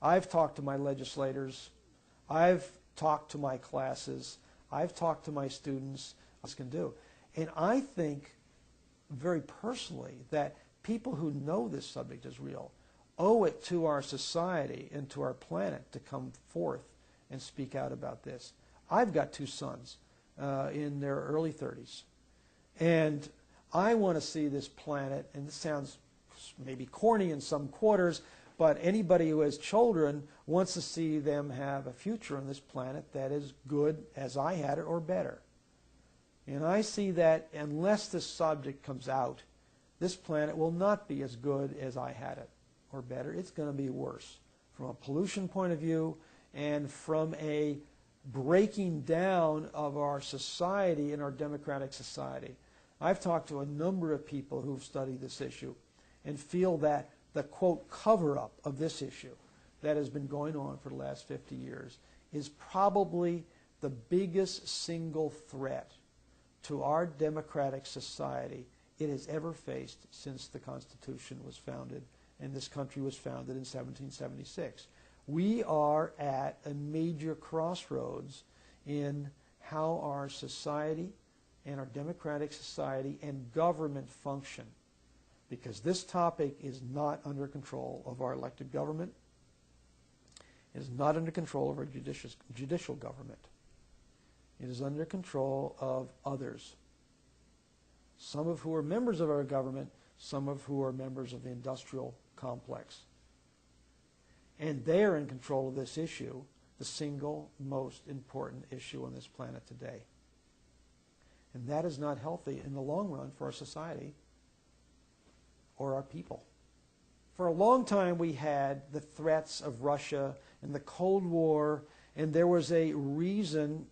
I've talked to my legislators, I've talked to my classes, I've talked to my students, what can do. And I think, very personally, that people who know this subject is real owe it to our society and to our planet to come forth and speak out about this. I've got two sons in their early 30s, and I want to see this planet, and this sounds maybe corny in some quarters, but anybody who has children wants to see them have a future on this planet that is good as I had it or better. And I see that unless this subject comes out, this planet will not be as good as I had it or better. It's going to be worse from a pollution point of view and from a breaking down of our society and our democratic society. I've talked to a number of people who've studied this issue and feel that the, quote, cover-up of this issue that has been going on for the last 50 years is probably the biggest single threat to our democratic society it has ever faced since the Constitution was founded and this country was founded in 1776. We are at a major crossroads in how our society and our democratic society and government function, because this topic is not under control of our elected government. It is not under control of our judicial government. It is under control of others, some of who are members of our government, some of who are members of the industrial complex. And they are in control of this issue, the single most important issue on this planet today. And that is not healthy in the long run for our society or our people. For a long time we had the threats of Russia and the Cold War, and there was a reason,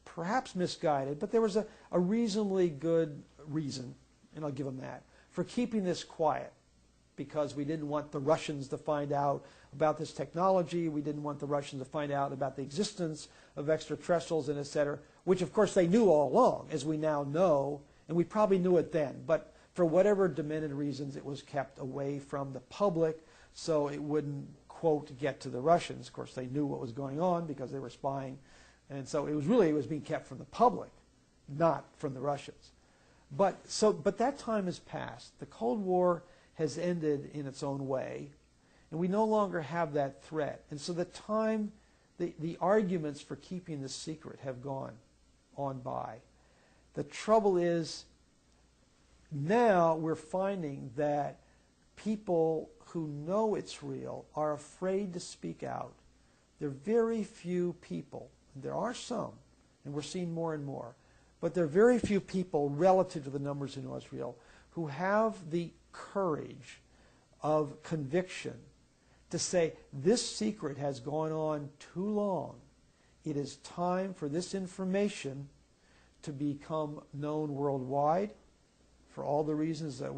perhaps misguided, but there was a reasonably good reason, and I'll give them that, for keeping this quiet, because we didn't want the Russians to find out about this technology, we didn't want the Russians to find out about the existence of extraterrestrials and et cetera, which of course they knew all along, as we now know, and we probably knew it then, but for whatever demented reasons it was kept away from the public so it wouldn't, quote, get to the Russians. Of course they knew what was going on because they were spying, and so it was being kept from the public, not from the Russians. But that time has passed. The Cold War has ended in its own way, and we no longer have that threat. And so the arguments for keeping this secret have gone on by. The trouble is, now we're finding that people who know it's real are afraid to speak out. There are very few people, and there are some, and we're seeing more and more, but there are very few people relative to the numbers who know it's real who have the courage of conviction to say this secret has gone on too long. It is time for this information to become known worldwide for all the reasons that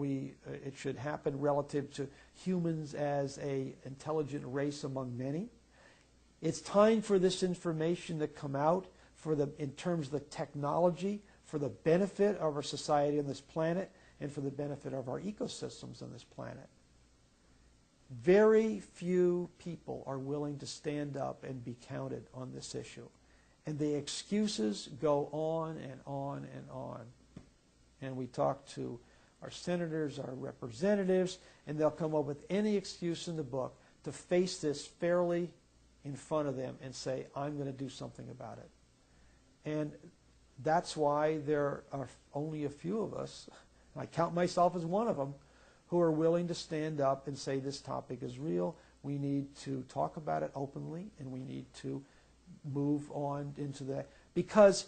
it should happen relative to humans as an intelligent race among many. It's time for this information to come out in terms of the technology, for the benefit of our society on this planet, and for the benefit of our ecosystems on this planet. Very few people are willing to stand up and be counted on this issue. And the excuses go on and on and on. And we talk to our senators, our representatives, and they'll come up with any excuse in the book to face this fairly in front of them and say, I'm going to do something about it. And that's why there are only a few of us, and I count myself as one of them, who are willing to stand up and say this topic is real. We need to talk about it openly, and we need to move on into that. Because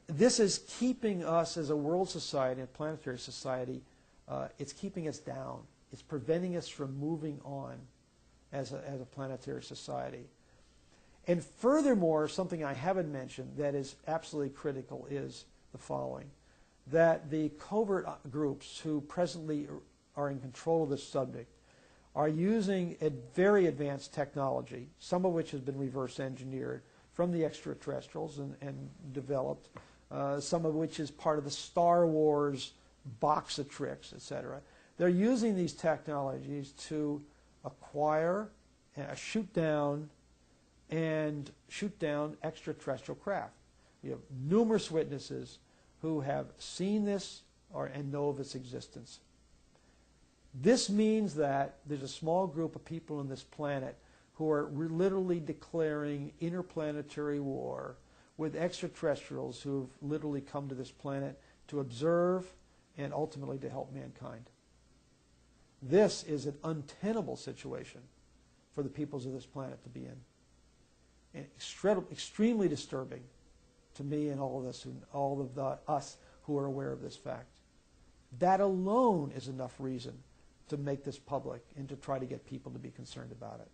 this is keeping us as a world society, a planetary society, it's keeping us down. It's preventing us from moving on as a planetary society. And furthermore, something I haven't mentioned that is absolutely critical is the following: that the covert groups who presently are in control of this subject are using a very advanced technology, some of which has been reverse engineered from the extraterrestrials and developed, some of which is part of the Star Wars box of tricks, etc. They're using these technologies to acquire shoot down extraterrestrial craft. We have numerous witnesses who have seen this and know of its existence. This means that there's a small group of people on this planet who are literally declaring interplanetary war with extraterrestrials who have literally come to this planet to observe and ultimately to help mankind. This is an untenable situation for the peoples of this planet to be in. And extremely disturbing to me and all of us who are aware of this fact. That alone is enough reason to make this public and to try to get people to be concerned about it.